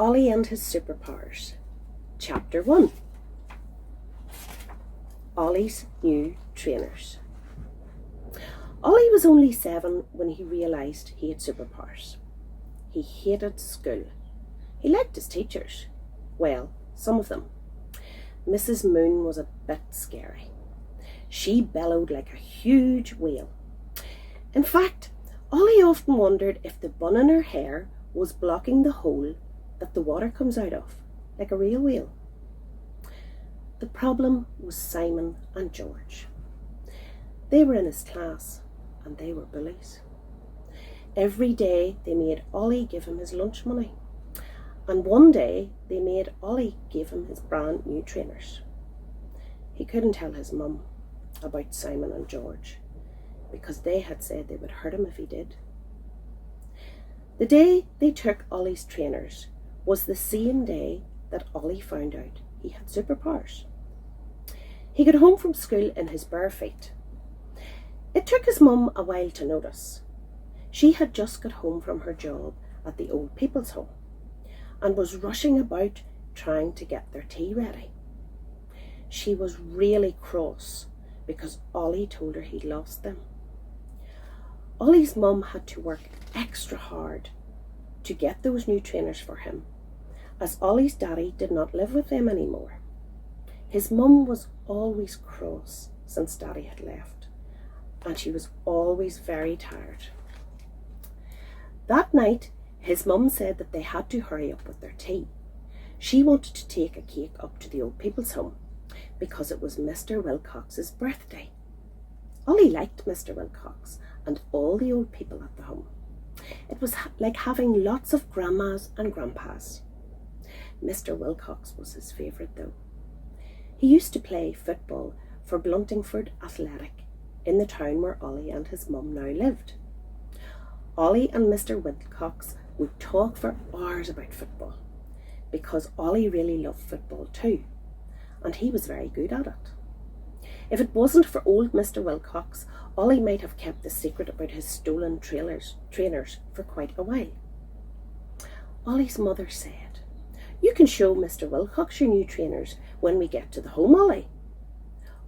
Ollie and his Superpowers. Chapter 1. Ollie's new trainers. Ollie was only 7 when he realised he had superpowers. He hated school. He liked his teachers. Well, some of them. Mrs. Moon was a bit scary. She bellowed like a huge whale. In fact, Ollie often wondered if the bun in her hair was blocking the hole that the water comes out of, like a real whale. The problem was Simon and George. They were in his class, and they were bullies. Every day they made Ollie give him his lunch money, and one day they made Ollie give him his brand new trainers. He couldn't tell his mum about Simon and George, because they had said they would hurt him if he did. The day they took Ollie's trainers was the same day that Ollie found out he had superpowers. He got home from school in his bare feet. It took his mum a while to notice. She had just got home from her job at the old people's home and was rushing about trying to get their tea ready. She was really cross because Ollie told her he'd lost them. Ollie's mum had to work extra hard to get those new trainers for him, as Ollie's daddy did not live with them anymore. His mum was always cross since daddy had left, and she was always very tired. That night, his mum said that they had to hurry up with their tea. She wanted to take a cake up to the old people's home because it was Mr. Wilcox's birthday. Ollie liked Mr. Wilcox and all the old people at the home. It was like having lots of grandmas and grandpas. Mr. Wilcox was his favourite though. He used to play football for Bluntingford Athletic in the town where Ollie and his mum now lived. Ollie and Mr. Wilcox would talk for hours about football because Ollie really loved football too, and he was very good at it. If it wasn't for old Mr. Wilcox, Ollie might have kept the secret about his stolen trainers for quite a while. Ollie's mother said, "You can show Mr. Wilcox your new trainers when we get to the home, Ollie."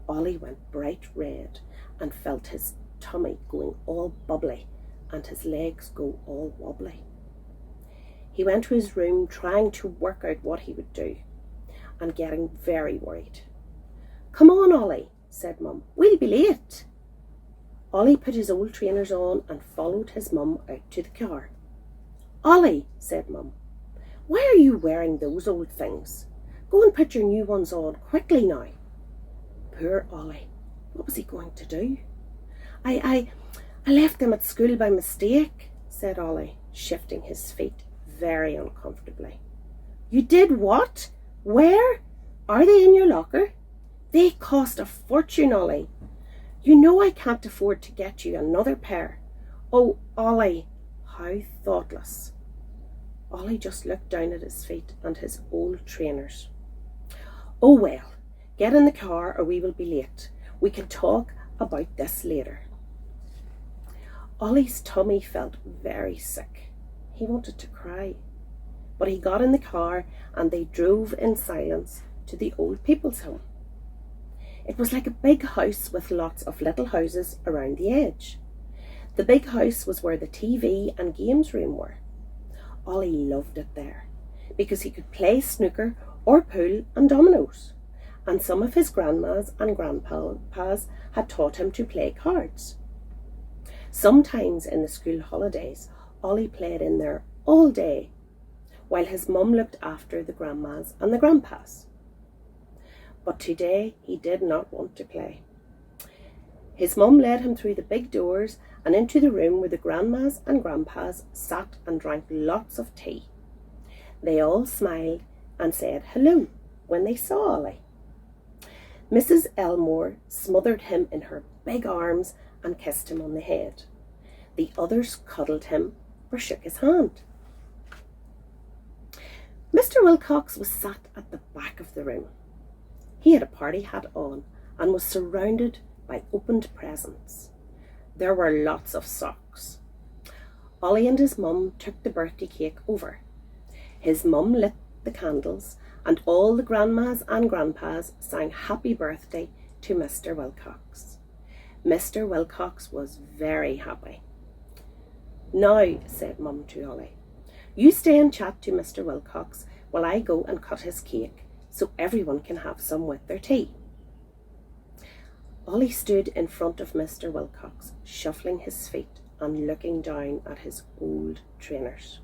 Ollie went bright red and felt his tummy going all bubbly and his legs go all wobbly. He went to his room trying to work out what he would do and getting very worried. "Come on, Ollie," said Mum, "we'll be late." Ollie put his old trainers on and followed his mum out to the car. "Ollie," said Mum, "why are you wearing those old things? Go and put your new ones on quickly now." Poor Ollie, what was he going to do? I left them at school by mistake," said Ollie, shifting his feet very uncomfortably. "You did what? Where? Are they in your locker? They cost a fortune, Ollie. You know I can't afford to get you another pair." "Oh, Ollie, how thoughtless." Ollie just looked down at his feet and his old trainers. "Oh well, get in the car or we will be late. We can talk about this later." Ollie's tummy felt very sick. He wanted to cry. But he got in the car and they drove in silence to the old people's home. It was like a big house with lots of little houses around the edge. The big house was where the TV and games room were. Ollie loved it there because he could play snooker or pool and dominoes, and some of his grandmas and grandpas had taught him to play cards. Sometimes in the school holidays, Ollie played in there all day while his mum looked after the grandmas and the grandpas. But today he did not want to play. His mum led him through the big doors and into the room where the grandmas and grandpas sat and drank lots of tea. They all smiled and said hello when they saw Ollie. Mrs. Elmore smothered him in her big arms and kissed him on the head. The others cuddled him or shook his hand. Mr. Wilcox was sat at the back of the room. He had a party hat on and was surrounded by opened presents. There were lots of socks. Ollie and his mum took the birthday cake over. His mum lit the candles, and all the grandmas and grandpas sang happy birthday to Mr. Wilcox. Mr. Wilcox was very happy. "Now," said Mum to Ollie, "you stay and chat to Mr. Wilcox while I go and cut his cake so everyone can have some with their tea." Ollie stood in front of Mr. Wilcox, shuffling his feet and looking down at his old trainers.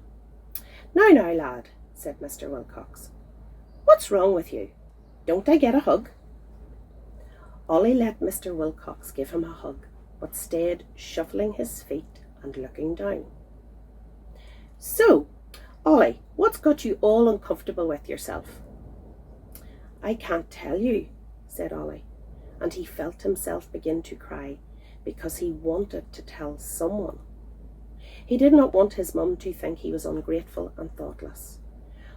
Now, lad," said Mr. Wilcox. "What's wrong with you? Don't I get a hug?" Ollie let Mr. Wilcox give him a hug, but stayed shuffling his feet and looking down. "So, Ollie, what's got you all uncomfortable with yourself?" "I can't tell you," said Ollie, and he felt himself begin to cry because he wanted to tell someone. He did not want his mum to think he was ungrateful and thoughtless,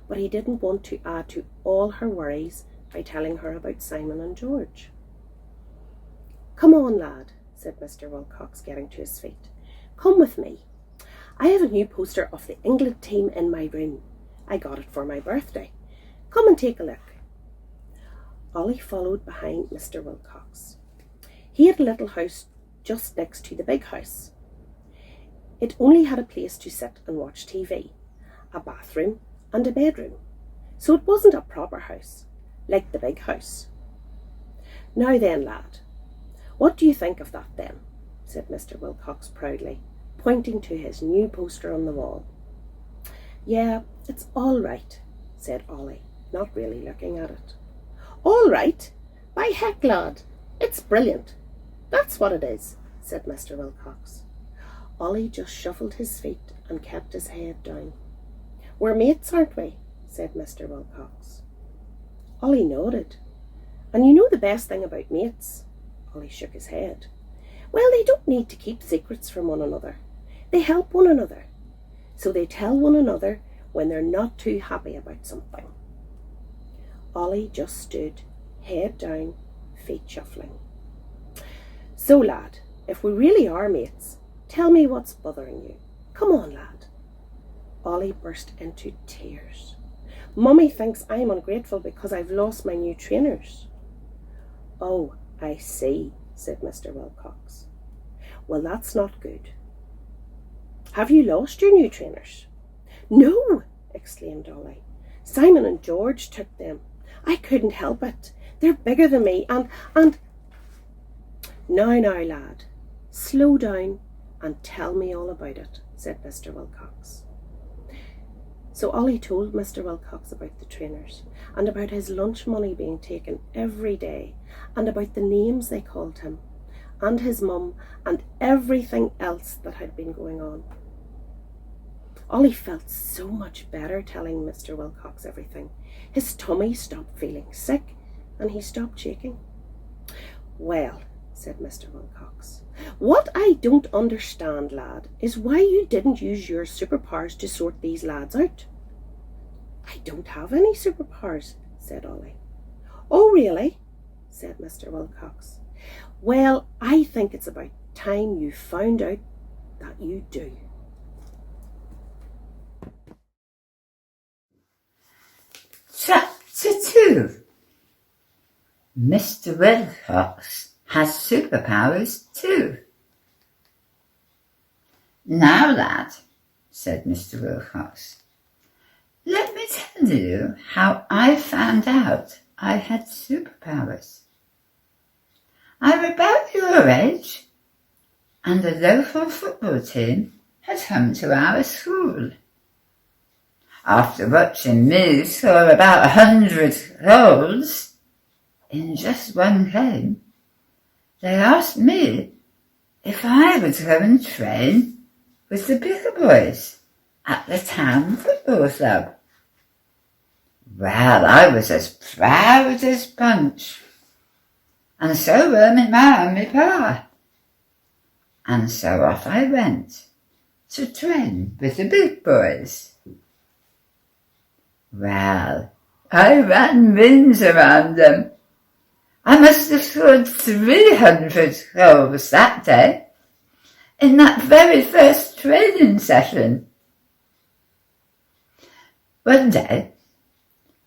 but he didn't want to add to all her worries by telling her about Simon and George. "Come on, lad," said Mr. Wilcox, getting to his feet. "Come with me. I have a new poster of the England team in my room. I got it for my birthday. Come and take a look." Ollie followed behind Mr. Wilcox. He had a little house just next to the big house. It only had a place to sit and watch TV, a bathroom and a bedroom, so it wasn't a proper house, like the big house. "Now then, lad, what do you think of that then?" said Mr. Wilcox proudly, pointing to his new poster on the wall. "Yeah, it's all right," said Ollie, not really looking at it. "All right? By heck, lad, it's brilliant. That's what it is," said Mr. Wilcox. Ollie just shuffled his feet and kept his head down. "We're mates, aren't we?" said Mr. Wilcox. Ollie nodded. "And you know the best thing about mates?" Ollie shook his head. "Well, they don't need to keep secrets from one another. They help one another. So they tell one another when they're not too happy about something." Ollie just stood, head down, feet shuffling. "So, lad, if we really are mates, tell me what's bothering you. Come on, lad." Ollie burst into tears. "Mummy thinks I'm ungrateful because I've lost my new trainers." "Oh, I see," said Mr. Wilcox. "Well, that's not good. Have you lost your new trainers?" "No," exclaimed Ollie. "Simon and George took them. I couldn't help it. They're bigger than me and... Now, lad, slow down and tell me all about it," said Mr. Wilcox. So Ollie told Mr. Wilcox about the trainers and about his lunch money being taken every day and about the names they called him and his mum and everything else that had been going on. Ollie felt so much better telling Mr. Wilcox everything. His tummy stopped feeling sick and he stopped shaking. "Well," said Mr. Wilcox, "what I don't understand, lad, is why you didn't use your superpowers to sort these lads out." "I don't have any superpowers," said Ollie. "Oh, really?" said Mr. Wilcox. "Well, I think it's about time you found out that you do." Chapter 2. Mr. Wilcox has superpowers too. "Now, lad," said Mr. Wilcox, "let me tell you how I found out I had superpowers. I'm about your age, and the local football team had come to our school. After watching me score about 100 goals in just one game, they asked me if I would go and train with the bigger boys at the town football club. Well, I was as proud as punch, and so were my ma and my pa. And so off I went to train with the big boys. Well, I ran rings around them. I must have scored 300 goals that day, in that very first training session. One day,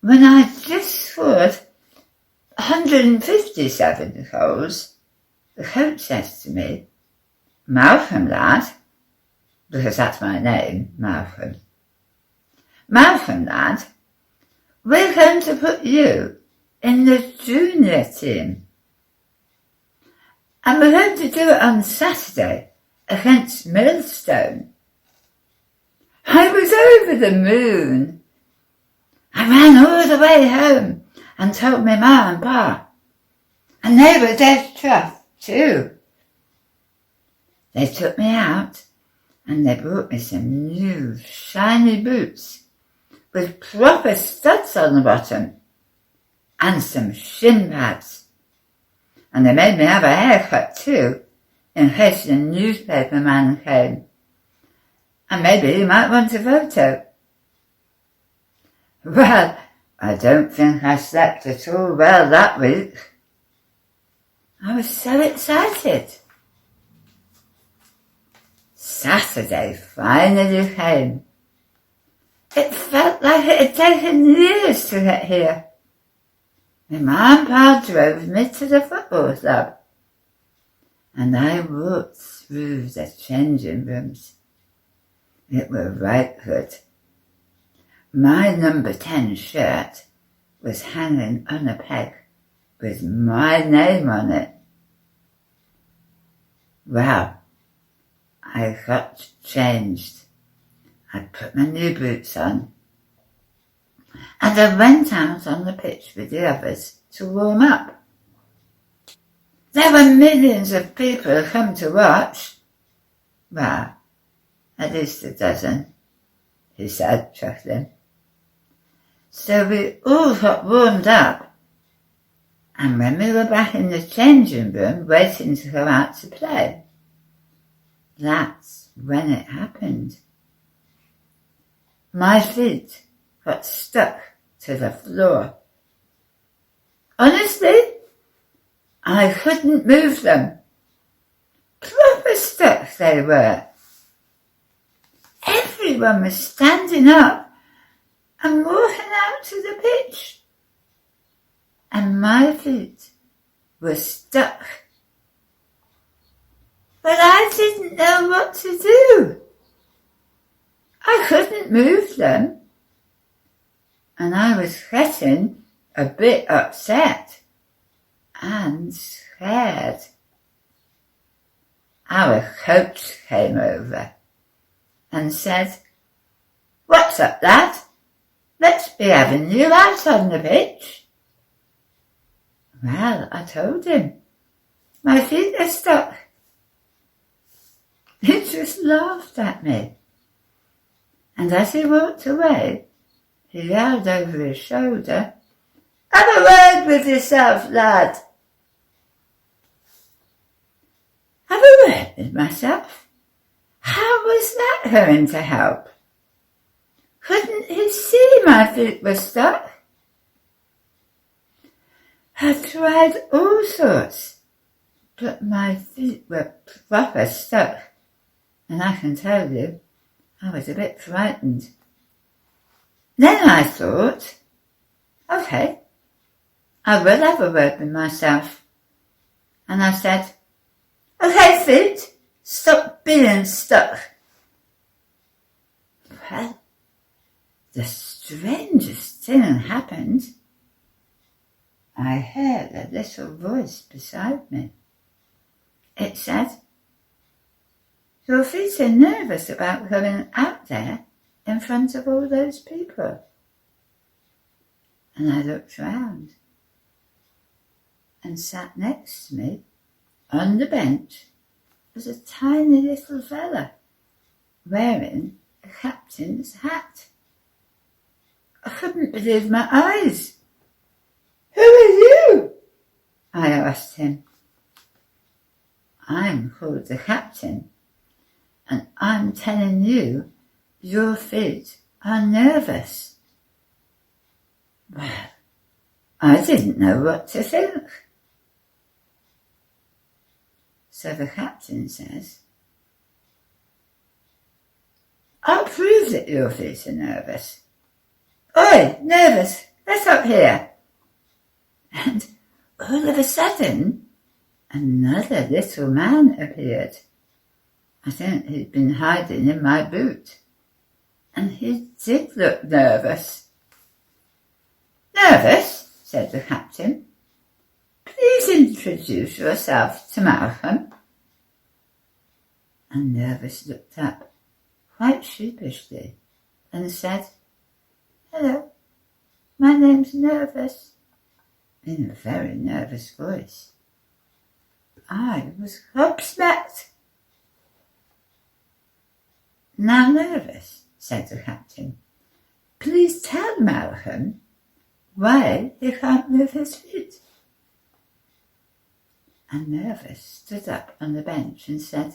when I just scored 157 goals, the coach says to me, "Malcolm, lad," because that's my name, Malcolm. "Malcolm, lad, we're going to put you in the junior team. And we're going to do it on Saturday against Millstone." I was over the moon. I ran all the way home and told my ma and pa, and they were dead chuffed too. They took me out and they brought me some new shiny boots with proper studs on the bottom and some shin pads. And they made me have a haircut too, in case the newspaper man came. And maybe he might want a photo. Well, I don't think I slept at all well that week. I was so excited. Saturday finally came. It felt like it had taken years to get here. My ma and pa drove me to the football club, and I walked through the changing rooms. It were right good. My number 10 shirt was hanging on a peg with my name on it. Well, I got changed. I put my new boots on, and I went out on the pitch with the others to warm up. There were millions of people who come to watch. Well, at least a dozen, he said, chuckling. So we all got warmed up, and when we were back in the changing room waiting to go out to play, that's when it happened. My feet got stuck to the floor. Honestly, I couldn't move them. Proper stuck they were. Everyone was standing up and walking out to the pitch, and my feet were stuck. But I didn't know what to do. I couldn't move them, and I was getting a bit upset and scared. Our coach came over and said, "What's up, lad? Let's be having you out on the pitch." Well, I told him, my feet are stuck. He just laughed at me. And as he walked away, he yelled over his shoulder, "Have a word with yourself, lad." Have a word with myself? How was that going to help? Couldn't he see my feet were stuck? I tried all sorts, but my feet were proper stuck, and I can tell you, I was a bit frightened. Then I thought, okay, I will have a word with myself. And I said, "Okay, feet, stop being stuck." Well, the strangest thing happened. I heard a little voice beside me. It said, "Your feet are nervous about going out there in front of all those people." And I looked round, and sat next to me on the bench was a tiny little fella wearing a captain's hat. I couldn't believe my eyes. "Who are you?" I asked him. "I'm called the captain, and I'm telling you your feet are nervous." Well, I didn't know what to think. So the captain says, "I'll prove that your feet are nervous. Oi, Nervous, get up here. And all of a sudden, another little man appeared. I think he'd been hiding in my boot. And he did look nervous. Nervous, said the captain. Please introduce yourself to Malcolm. And Nervous looked up, quite sheepishly, and said, Hello, my name's Nervous, in a very nervous voice. I was gobsmacked. Now, Nervous, said the captain, please tell Malcolm why he can't move his feet. And Nervous stood up on the bench and said,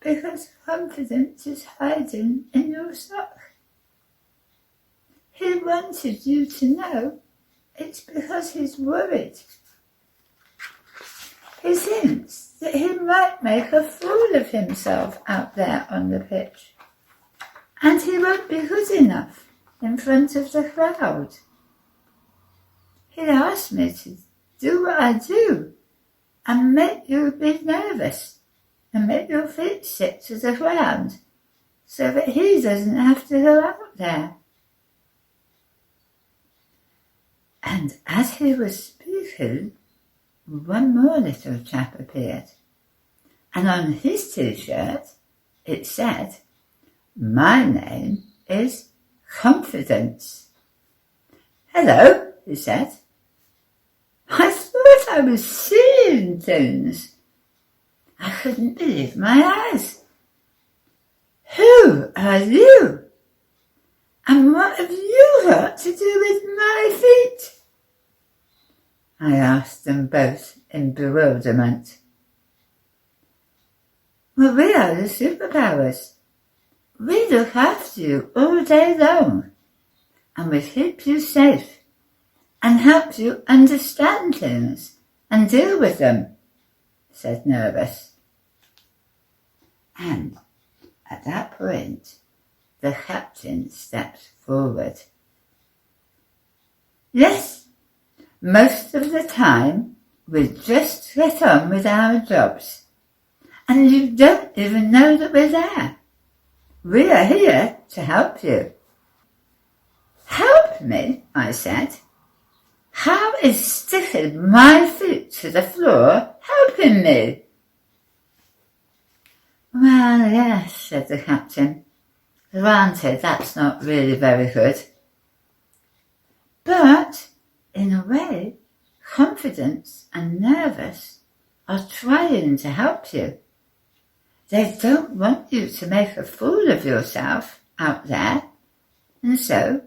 Because confidence is hiding in your sock. He wanted you to know it's because he's worried. He thinks that he might make a fool of himself out there on the pitch, and he won't be good enough in front of the crowd. He asked me to do what I do and make you be nervous and make your feet stick to the ground so that he doesn't have to go out there. And as he was speaking, one more little chap appeared, and on his t-shirt it said, My name is Confidence. Hello, he said. I thought I was seeing things. I couldn't believe my eyes. Who are you? And what have you got to do with my feet? I asked them both in bewilderment. Well, we are the Superpowers. We look after you all day long, and we keep you safe and help you understand things and deal with them, said Nervous. And at that point, the captain stepped forward. Yes, most of the time we just get on with our jobs, and you don't even know that we're there. We are here to help you. Help me, I said. How is sticking my feet to the floor helping me? Well, yes, said the captain. Granted, that's not really very good. But, in a way, Confidence and Nervous are trying to help you. They don't want you to make a fool of yourself out there, and so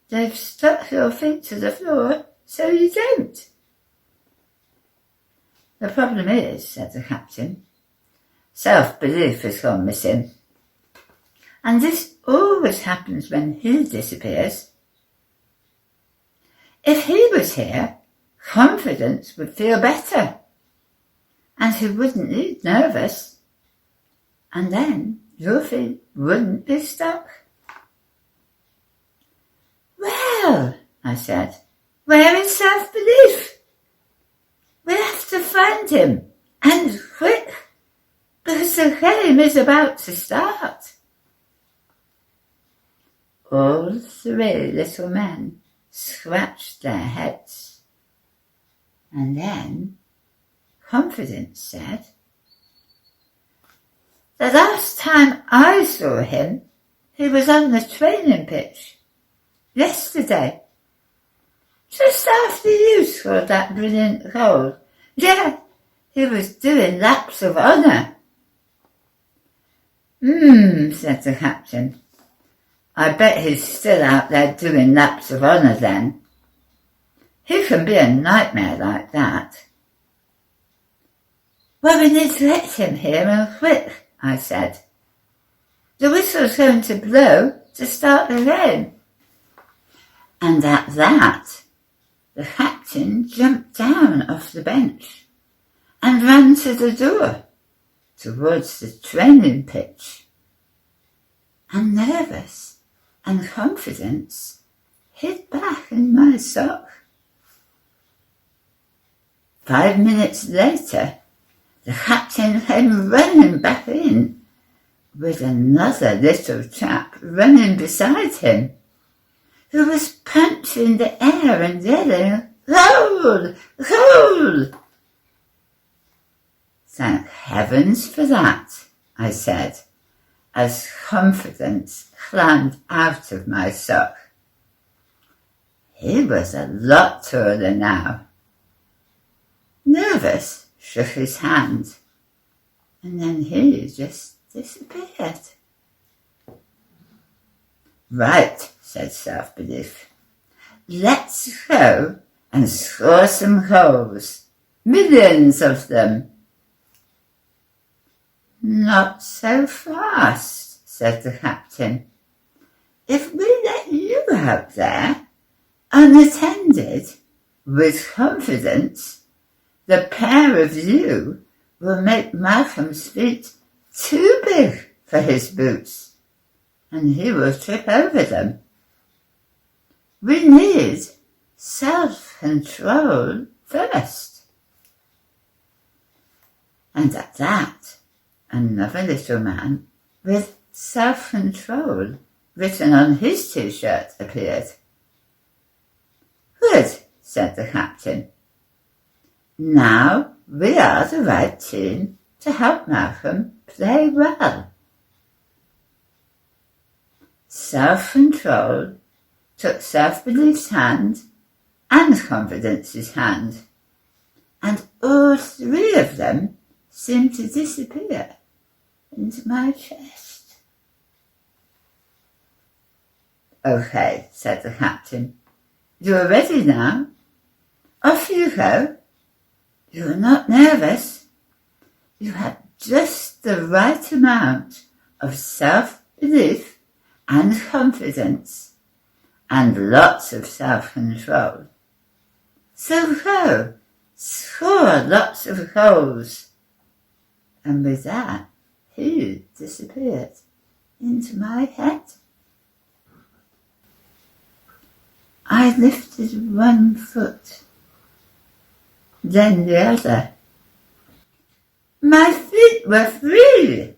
they've stuck your feet to the floor so you don't. The problem is, said the captain, self-belief has gone missing. And this always happens when he disappears. If he was here, Confidence would feel better, and he wouldn't need Nervous, and then your feet wouldn't be stuck. Well, I said, where is self-belief? We have to find him, and quick, because the game is about to start. All three little men scratched their heads, and then Confidence said, The last time I saw him, he was on the training pitch. Yesterday. Just after you scored that brilliant goal. Yeah, he was doing laps of honour. Said the captain. I bet he's still out there doing laps of honour then. He can be a nightmare like that. Well, we need to let him hear and quick, I said. The whistle's going to blow to start the game. And at that, the captain jumped down off the bench and ran to the door towards the training pitch. And Nervous and confidence hid back in my sock. 5 minutes later, the captain came running back in, with another little chap running beside him, who was punching the air and yelling, "Goal! Goal!" "Thank heavens for that," I said, as confidence climbed out of my sock. He was a lot taller now. Nervous shook his hand, and then he just disappeared. "Right," said self-belief. "Let's go and score some goals. Millions of them." "Not so fast," said the captain. "If we let you out there, unattended, with confidence, the pair of you will make Malcolm's feet too big for his boots, and he will trip over them. We need self-control first." And at that, another little man with self-control written on his t-shirt appeared. "Good," said the captain. "Now we are the right team to help Malcolm play well." Self-control took self-belief's hand and confidence's hand, and all three of them seemed to disappear into my chest. "Okay," said the captain. "You're ready now. Off you go. You're not nervous. You have just the right amount of self-belief and confidence, and lots of self-control. So go, score lots of goals." And with that, he disappeared into my head. I lifted one foot, then the other. My feet were free,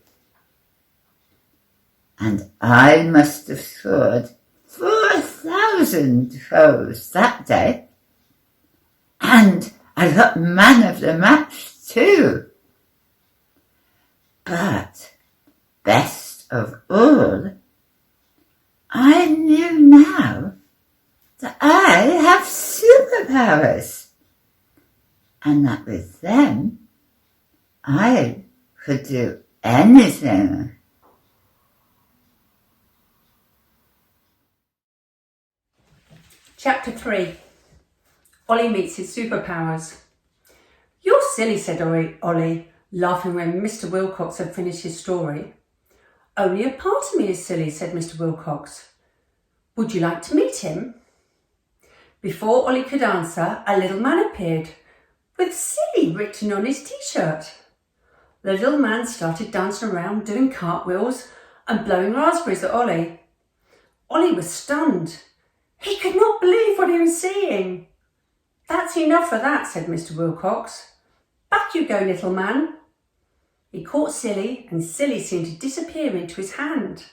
and I must have scored 4,000 goals that day. And I got man of the match too. But best of all, I knew now that I have superpowers, and that with them I could do anything. Chapter 3. Ollie meets his superpowers. "You're silly," said Ollie, laughing when Mr. Wilcox had finished his story. "Only a part of me is silly," said Mr. Wilcox. "Would you like to meet him?" Before Ollie could answer, a little man appeared, with "silly" written on his t-shirt. The little man started dancing around, doing cartwheels and blowing raspberries at Ollie. Ollie was stunned. He could not believe what he was seeing. "That's enough for that," said Mr. Wilcox. "Back you go, little man." He caught Silly, and Silly seemed to disappear into his hand.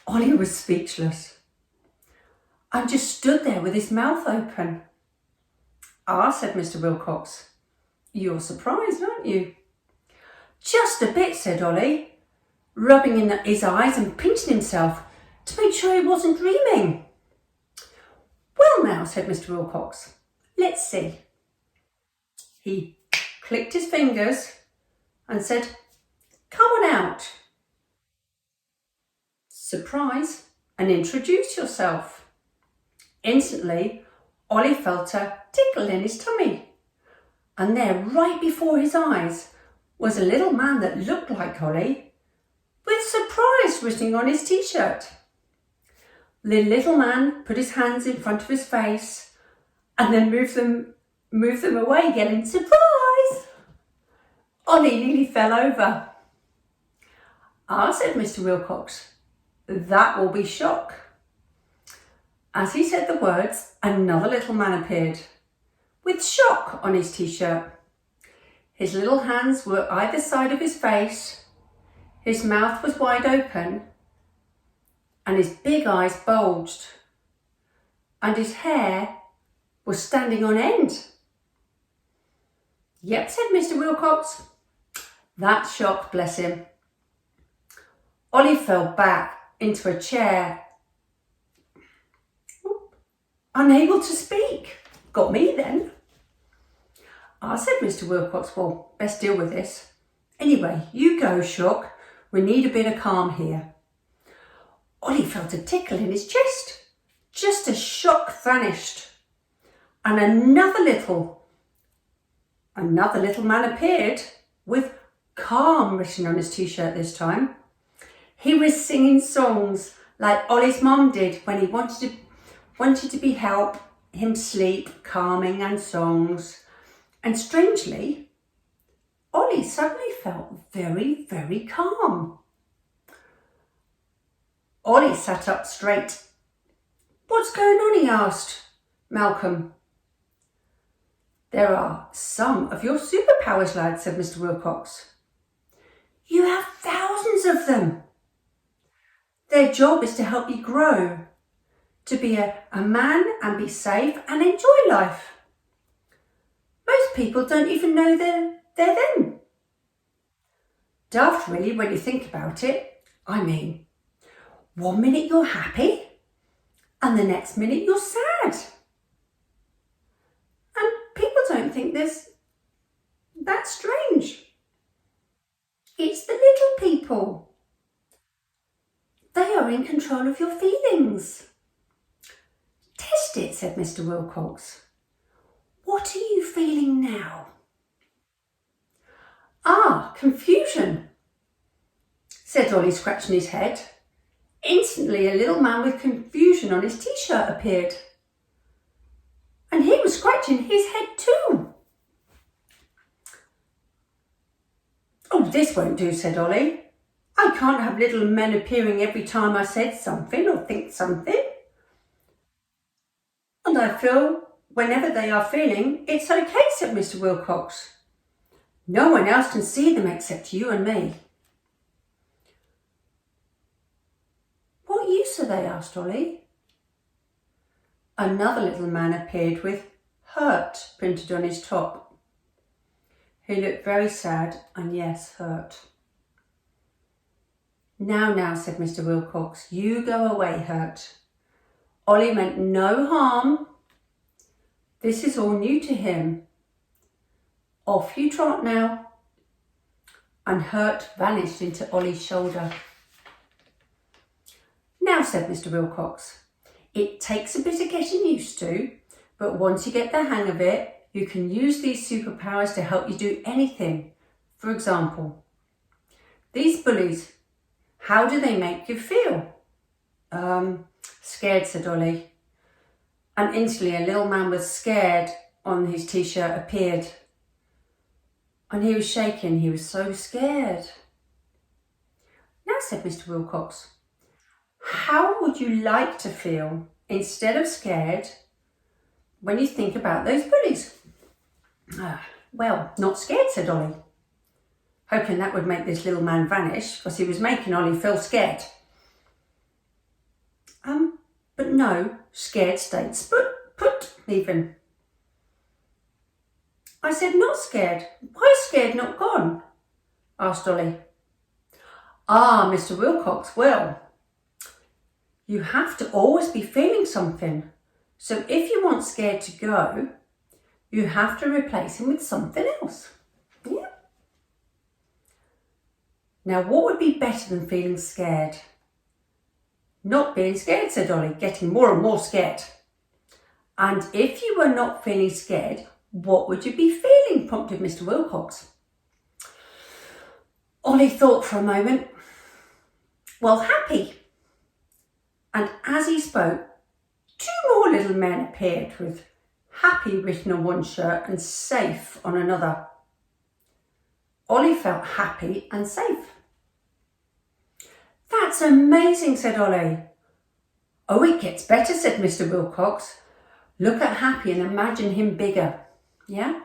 Ollie was speechless. "I just stood there with his mouth open." "Ah," said Mr. Wilcox. "You're surprised, aren't you?" "Just a bit," said Ollie, rubbing in his eyes and pinching himself to make sure he wasn't dreaming. "Well now," said Mr. Wilcox, "let's see." He clicked his fingers and said, "Come on out. Surprise and introduce yourself." Instantly, Ollie felt a tickle in his tummy, and there, right before his eyes, was a little man that looked like Ollie, with "surprise" written on his t-shirt. The little man put his hands in front of his face and then moved them away, yelling, "Surprise!" Ollie nearly fell over. "Ah," said Mr. Wilcox, that will be shock. As he said the words, another little man appeared, with shock on his t-shirt. His little hands were either side of his face, his mouth was wide open, and his big eyes bulged, and his hair was standing on end. Yep, said Mr. Wilcox. That shocked, bless him. Ollie fell back into a chair, unable to speak. Got me then. Said Mr. Wilcox, well, best deal with this. Anyway, you go, Shock. We need a bit of calm here. Ollie felt a tickle in his chest, just as Shock vanished. And another little man appeared with calm written on his t-shirt this time. He was singing songs like Ollie's mum did when he wanted to be help him sleep, calming and songs. And strangely, Ollie suddenly felt very, very calm. Ollie sat up straight. What's going on? He asked Malcolm. There are some of your superpowers, lad, said Mr. Wilcox. You have thousands of them. Their job is to help you grow, to be a man and be safe and enjoy life. Most people don't even know they're them. Daft, really, when you think about it. I mean, 1 minute you're happy and the next minute you're sad. And people don't think that's strange. It's the little people. They are in control of your feelings. Test it, said Mr. Wilcox. What are you feeling now? Confusion, said Ollie, scratching his head. Instantly, a little man with confusion on his t-shirt appeared. And he was scratching his head too. Oh, this won't do, said Ollie. I can't have little men appearing every time I said something or think something. And I feel whenever they are feeling, it's okay, said Mr. Wilcox. No one else can see them except you and me. What use are they? Asked Ollie. Another little man appeared with hurt printed on his top. He looked very sad and, yes, hurt. Now, said Mr. Wilcox, you go away, Hurt. Ollie meant no harm. This is all new to him. Off you trot now. And Hurt vanished into Ollie's shoulder. Now, said Mr. Wilcox, it takes a bit of getting used to, but once you get the hang of it, you can use these superpowers to help you do anything. For example, these bullies, how do they make you feel? Scared, said Ollie. And instantly a little man with scared on his t-shirt appeared. And he was shaking, he was so scared. Now, said Mr. Wilcox, how would you like to feel instead of scared when you think about those bullies? Well, not scared, said Ollie, hoping that would make this little man vanish, because he was making Ollie feel scared. But no, scared stayed put even. I said not scared. Why scared not gone? Asked Ollie. Mr. Wilcox, well, you have to always be feeling something. So if you want scared to go, you have to replace him with something else. Yeah. Now, what would be better than feeling scared? Not being scared, said Ollie, getting more and more scared. And if you were not feeling scared, what would you be feeling? Prompted Mr. Wilcox. Ollie thought for a moment. Well, happy. And as he spoke, 2 more little men appeared with happy written on one shirt and safe on another. Ollie felt happy and safe. That's amazing, said Ollie. Oh, it gets better, said Mr. Wilcox. Look at Happy and imagine him bigger. Yeah?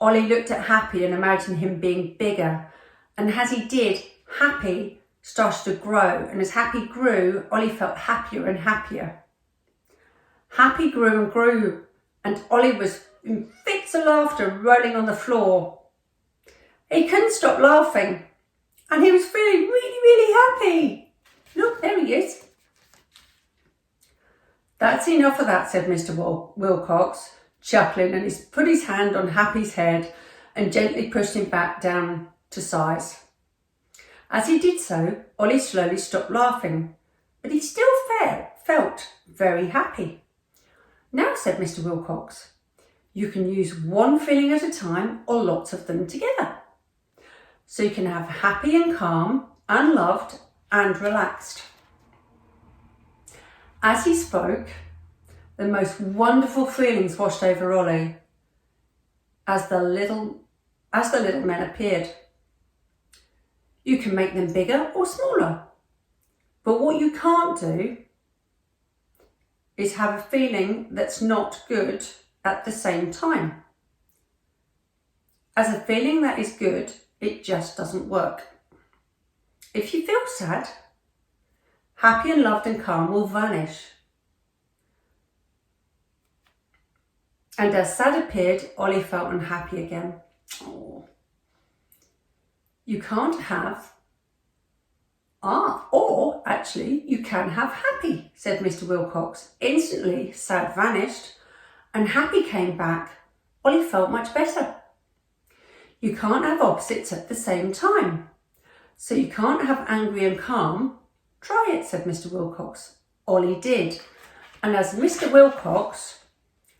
Ollie looked at Happy and imagined him being bigger. And as he did, Happy started to grow. And as Happy grew, Ollie felt happier and happier. Happy grew and grew, and Ollie was in fits of laughter, rolling on the floor. He couldn't stop laughing, and he was feeling really, really happy. Look, there he is. That's enough of that, said Mr. Wilcox, chuckling, and he put his hand on Happy's head and gently pushed him back down to size. As he did so, Ollie slowly stopped laughing, but he still felt very happy. Now, said Mr. Wilcox, you can use one feeling at a time or lots of them together. So you can have happy and calm and loved and relaxed. As he spoke, the most wonderful feelings washed over Ollie as the little men appeared. You can make them bigger or smaller, but what you can't do is have a feeling that's not good at the same time. As a feeling that is good, it just doesn't work. If you feel sad, happy and loved and calm will vanish. And as sad appeared, Ollie felt unhappy again. Oh. You can't have, or actually you can have happy, said Mr. Wilcox. Instantly, sad vanished and happy came back. Ollie felt much better. You can't have opposites at the same time. So you can't have angry and calm. Try it, said Mr. Wilcox. Ollie did. And as Mr. Wilcox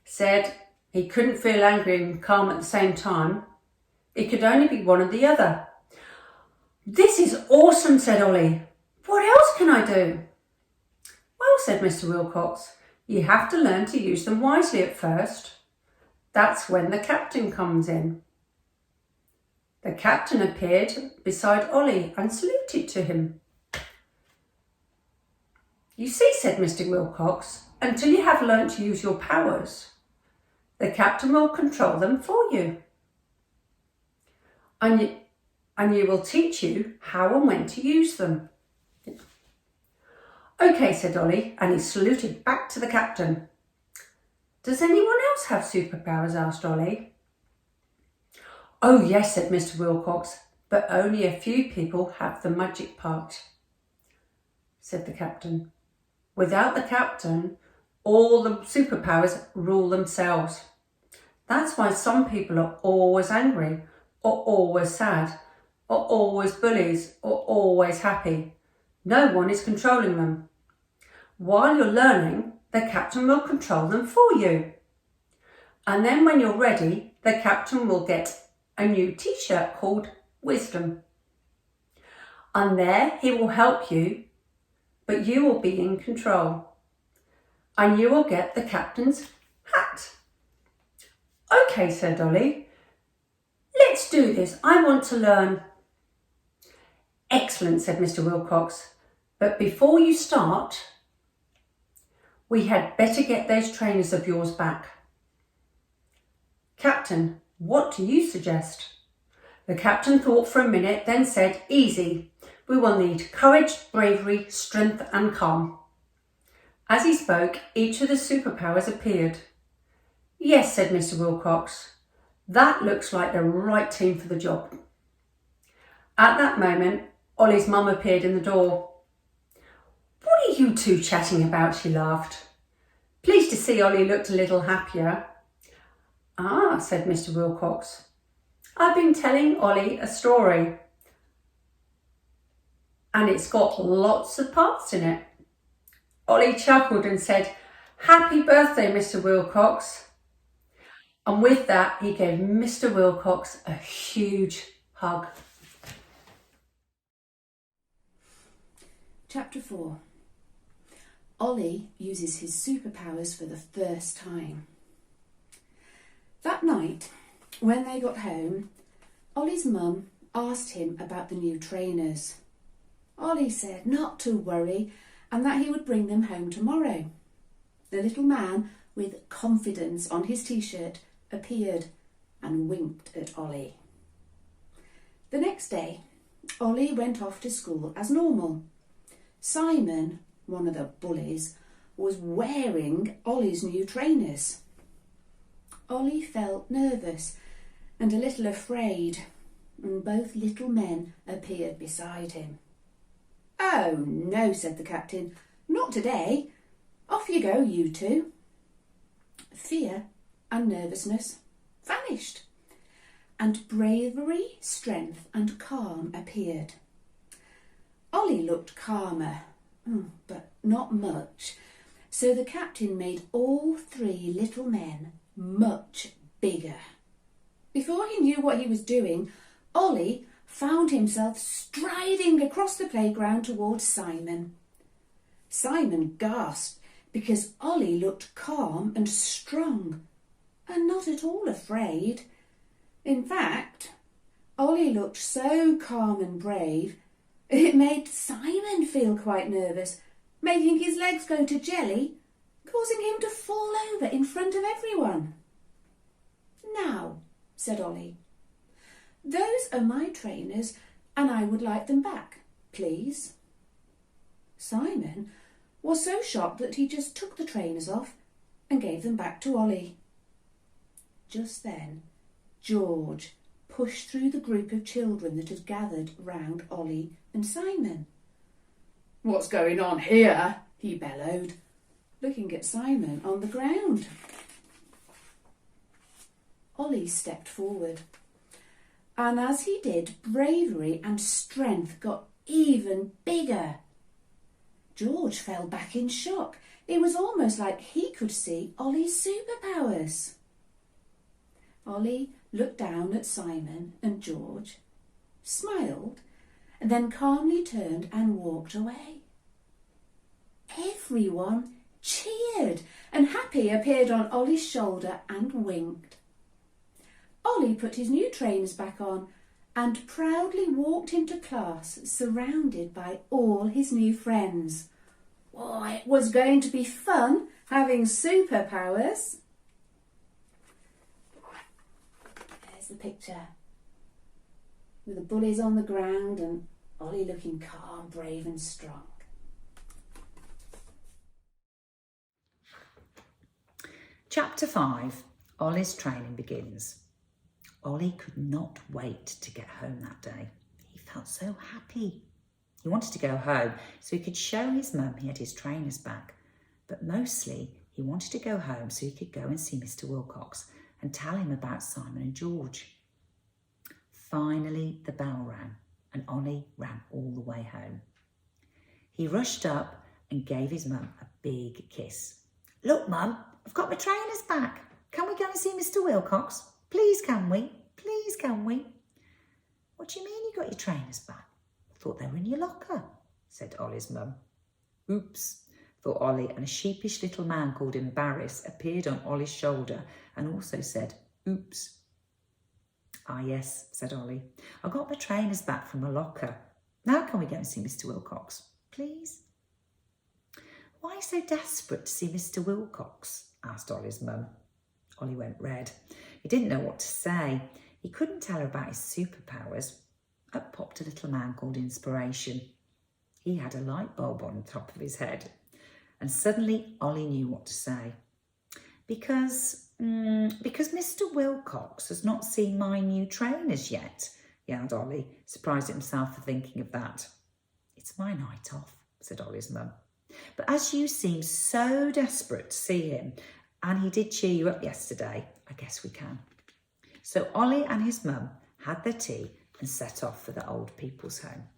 said he couldn't feel angry and calm at the same time, it could only be one or the other. This is awesome, said Ollie. What else can I do? Well, said Mr. Wilcox, you have to learn to use them wisely at first. That's when the captain comes in. The captain appeared beside Ollie and saluted to him. You see, said Mr. Wilcox, until you have learnt to use your powers, the captain will control them for you. And you will teach you how and when to use them. Okay, said Ollie, and he saluted back to the captain. Does anyone else have superpowers? Asked Ollie. Oh yes, said Mr. Wilcox, but only a few people have the magic part, said the captain. Without the captain, all the superpowers rule themselves. That's why some people are always angry, or always sad, or always bullies, or always happy. No one is controlling them. While you're learning, the captain will control them for you. And then when you're ready, the captain will get a new t-shirt called Wisdom. And there he will help you, but you will be in control. And you will get the captain's hat. Okay, said Ollie. Let's do this. I want to learn. Excellent, said Mr. Wilcox. But before you start, we had better get those trainers of yours back. Captain, what do you suggest? The captain thought for a minute, then said, easy. We will need courage, bravery, strength and calm. As he spoke, each of the superpowers appeared. Yes, said Mr. Wilcox. That looks like the right team for the job. At that moment, Ollie's mum appeared in the door. What are you two chatting about? She laughed. Pleased to see Ollie looked a little happier. Ah, said Mr. Wilcox. I've been telling Ollie a story. And it's got lots of parts in it. Ollie chuckled and said, Happy birthday, Mr. Wilcox. And with that, he gave Mr. Wilcox a huge hug. Chapter 4. Ollie uses his superpowers for the first time. That night, when they got home, Ollie's mum asked him about the new trainers. Ollie said not to worry and that he would bring them home tomorrow. The little man with confidence on his t-shirt appeared and winked at Ollie. The next day, Ollie went off to school as normal. Simon, one of the bullies, was wearing Ollie's new trainers. Ollie felt nervous and a little afraid, and both little men appeared beside him. "Oh, no," said the captain, "not today. Off you go, you two." Fear and nervousness vanished, and bravery, strength and calm appeared. Ollie looked calmer, but not much, so the captain made all three little men much bigger. Before he knew what he was doing, Ollie found himself striding across the playground towards Simon. Simon gasped because Ollie looked calm and strong and not at all afraid. In fact, Ollie looked so calm and brave, it made Simon feel quite nervous, making his legs go to jelly, causing him to fall over in front of everyone. "Now," said Ollie, "those are my trainers and I would like them back, please." Simon was so shocked that he just took the trainers off and gave them back to Ollie. Just then, George pushed through the group of children that had gathered round Ollie and Simon. "What's going on here?" he bellowed, looking at Simon on the ground. Ollie stepped forward, and as he did, bravery and strength got even bigger. George fell back in shock. It was almost like he could see Ollie's superpowers. Ollie looked down at Simon and George, smiled, and then calmly turned and walked away. Everyone cheered, and Happy appeared on Ollie's shoulder and winked. Ollie put his new trainers back on and proudly walked into class surrounded by all his new friends. Oh, it was going to be fun having superpowers. There's the picture with the bullies on the ground and Ollie looking calm, brave and strong. Chapter 5. Ollie's training begins. Ollie could not wait to get home that day. He felt so happy. He wanted to go home so he could show his mum he had his trainers back, but mostly he wanted to go home so he could go and see Mr. Wilcox and tell him about Simon and George. Finally, the bell rang and Ollie ran all the way home. He rushed up and gave his mum a big kiss. "Look, Mum, I've got my trainers back. Can we go and see Mr. Wilcox? Please, can we? Please, can we?" "What do you mean you got your trainers back?" "I thought they were in your locker," said Ollie's mum. "Oops," thought Ollie, and a sheepish little man called Embarrass appeared on Ollie's shoulder and also said, "Oops." "Ah, yes," said Ollie. "I got my trainers back from my locker. Now can we go and see Mr. Wilcox, please?" "Why so desperate to see Mr. Wilcox?" asked Ollie's mum. Ollie went red. He didn't know what to say. He couldn't tell her about his superpowers. Up popped a little man called Inspiration. He had a light bulb on the top of his head. And suddenly Ollie knew what to say. Because Mr. Wilcox has not seen my new trainers yet," yelled Ollie, surprised at himself for thinking of that. "It's my night off," said Ollie's mum. "But as you seem so desperate to see him, and he did cheer you up yesterday, I guess we can." So Ollie and his mum had their tea and set off for the old people's home.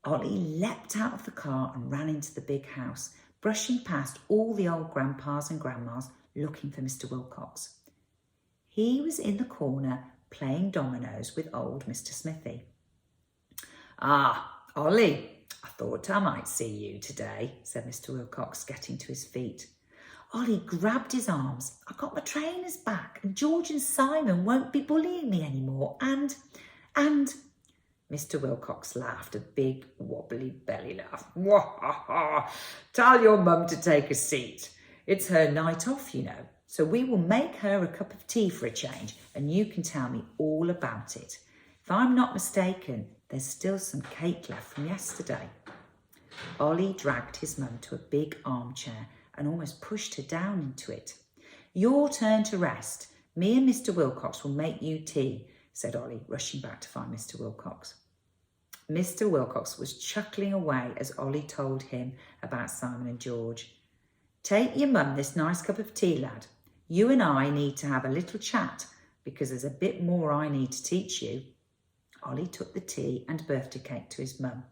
Ollie leapt out of the car and ran into the big house, brushing past all the old grandpas and grandmas looking for Mr. Wilcox. He was in the corner playing dominoes with old Mr. Smithy. "Ah, Ollie, I thought I might see you today," said Mr. Wilcox, getting to his feet. Ollie grabbed his arms. "I got my trainers back and George and Simon won't be bullying me anymore and..." Mr. Wilcox laughed a big wobbly belly laugh. Wah-ha-ha! Tell your mum to take a seat. It's her night off, you know, so we will make her a cup of tea for a change and you can tell me all about it. If I'm not mistaken, there's still some cake left from yesterday. Ollie dragged his mum to a big armchair and almost pushed her down into it. Your turn to rest. Me and Mr. Wilcox will make you tea, said Ollie, rushing back to find Mr. Wilcox. Mr. Wilcox was chuckling away as Ollie told him about Simon and George. Take your mum this nice cup of tea, lad. You and I need to have a little chat because there's a bit more I need to teach you. Ollie took the tea and birthday cake to his mum,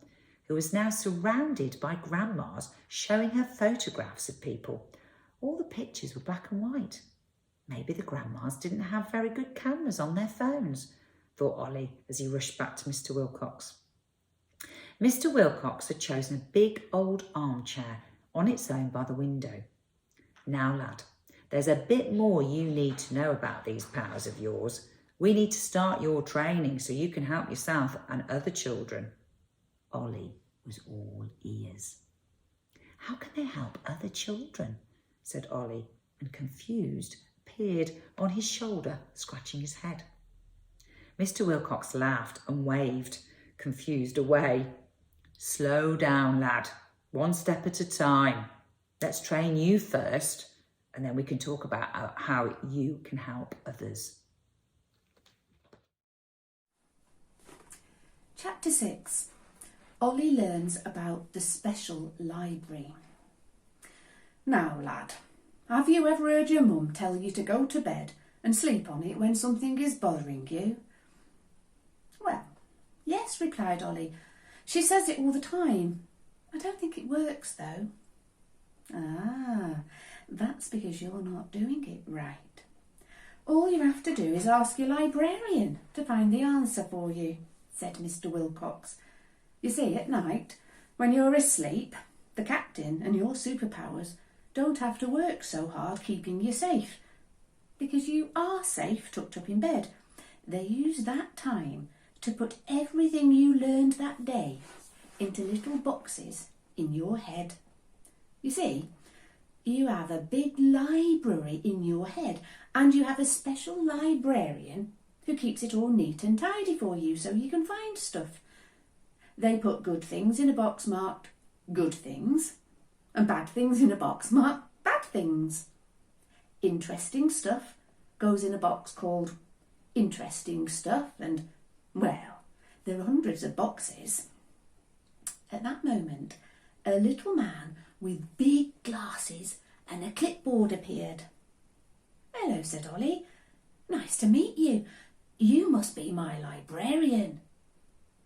who was now surrounded by grandmas showing her photographs of people. All the pictures were black and white. Maybe the grandmas didn't have very good cameras on their phones, thought Ollie as he rushed back to Mr. Wilcox. Mr. Wilcox had chosen a big old armchair on its own by the window. Now, lad, there's a bit more you need to know about these powers of yours. We need to start your training so you can help yourself and other children. Ollie was all ears. How can they help other children? Said Ollie, and confused, appeared on his shoulder, scratching his head. Mr. Wilcox laughed and waved, confused, away. Slow down, lad. One step at a time. Let's train you first, and then we can talk about how you can help others. Chapter 6. Ollie learns about the special library. Now, lad, have you ever heard your mum tell you to go to bed and sleep on it when something is bothering you? Well, yes, replied Ollie. She says it all the time. I don't think it works, though. Ah, that's because you're not doing it right. All you have to do is ask your librarian to find the answer for you, said Mr. Wilcox. You see, at night, when you're asleep, the captain and your superpowers don't have to work so hard keeping you safe, because you are safe tucked up in bed. They use that time to put everything you learned that day into little boxes in your head. You see, you have a big library in your head, and you have a special librarian who keeps it all neat and tidy for you so you can find stuff. They put good things in a box marked good things, and bad things in a box marked bad things. Interesting stuff goes in a box called interesting stuff, and, well, there are hundreds of boxes. At that moment, a little man with big glasses and a clipboard appeared. Hello, said Ollie. Nice to meet you. You must be my librarian.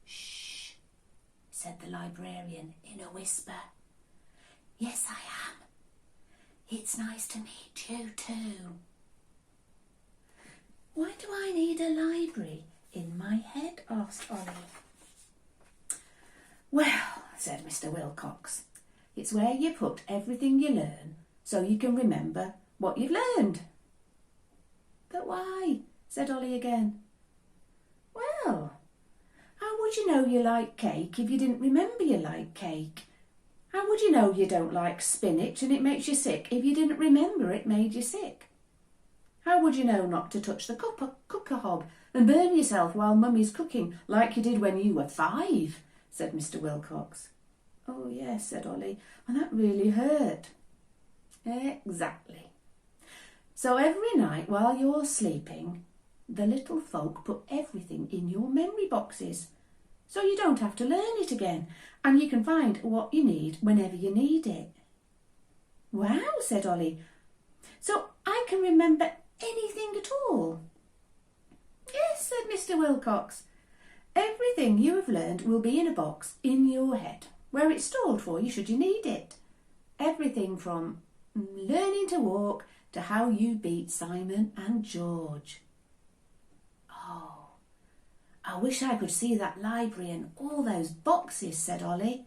Shh, said the librarian in a whisper. Yes, I am. It's nice to meet you too. Why do I need a library in my head? Asked Ollie. Well, said Mr. Wilcox, it's where you put everything you learn so you can remember what you've learned. But why? Said Ollie again. Well, how would you know you like cake if you didn't remember you like cake? How would you know you don't like spinach and it makes you sick if you didn't remember it made you sick? How would you know not to touch the cooker hob and burn yourself while Mummy's cooking like you did when you were 5? Said Mr. Wilcox. Oh, yes, said Ollie, and that really hurt. Exactly. So every night while you're sleeping, the little folk put everything in your memory boxes, so you don't have to learn it again, and you can find what you need whenever you need it. Wow, said Ollie. So I can remember anything at all? Yes, said Mr. Wilcox. Everything you have learned will be in a box in your head, where it's stored for you should you need it. Everything from learning to walk to how you beat Simon and George. Oh, I wish I could see that library and all those boxes, said Ollie.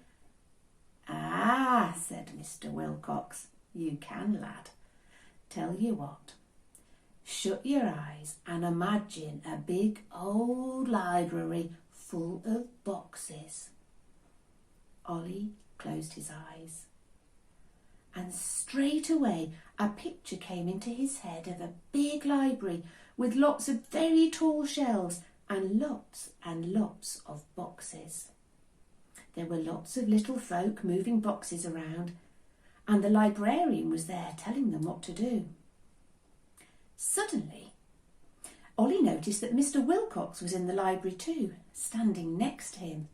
Ah, said Mr. Wilcox, you can, lad. Tell you what, shut your eyes and imagine a big old library full of boxes. Ollie closed his eyes, and straight away a picture came into his head of a big library with lots of very tall shelves and lots of boxes. There were lots of little folk moving boxes around, and the librarian was there telling them what to do. Suddenly, Ollie noticed that Mr. Wilcox was in the library too, standing next to him.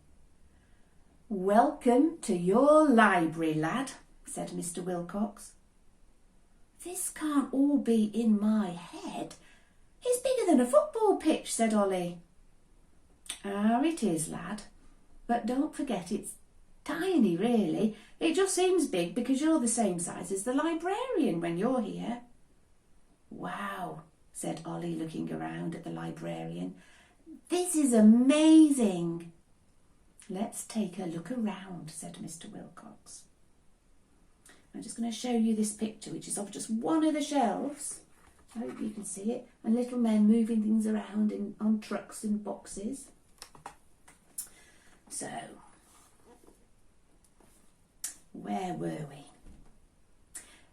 "Welcome to your library, lad," said Mr. Wilcox. "This can't all be in my head. It's bigger than a football pitch," said Ollie. "Ah, it is, lad. But don't forget it's tiny, really. It just seems big because you're the same size as the librarian when you're here." "Wow," said Ollie, looking around at the librarian. "This is amazing." "Let's take a look around," said Mr. Wilcox. I'm just going to show you this picture, which is of just one of the shelves. I hope you can see it. And little men moving things around on trucks and boxes. So, where were we?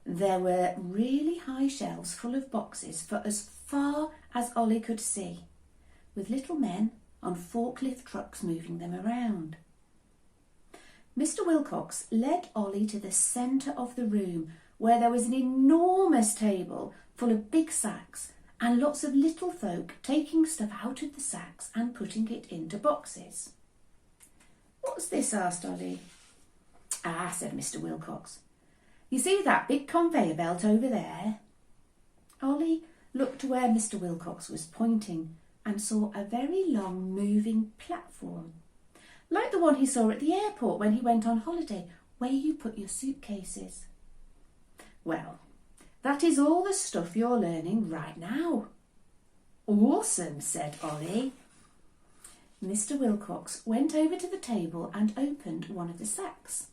There were really high shelves full of boxes for as far as Ollie could see, with little men on forklift trucks moving them around. Mr. Wilcox led Ollie to the centre of the room, where there was an enormous table full of big sacks and lots of little folk taking stuff out of the sacks and putting it into boxes. "What's this?" asked Ollie. "Ah," said Mr. Wilcox. "You see that big conveyor belt over there?" Ollie looked to where Mr. Wilcox was pointing and saw a very long moving platform, like the one he saw at the airport when he went on holiday, where you put your suitcases. "Well, that is all the stuff you're learning right now." "Awesome," said Ollie. Mr. Wilcox went over to the table and opened one of the sacks.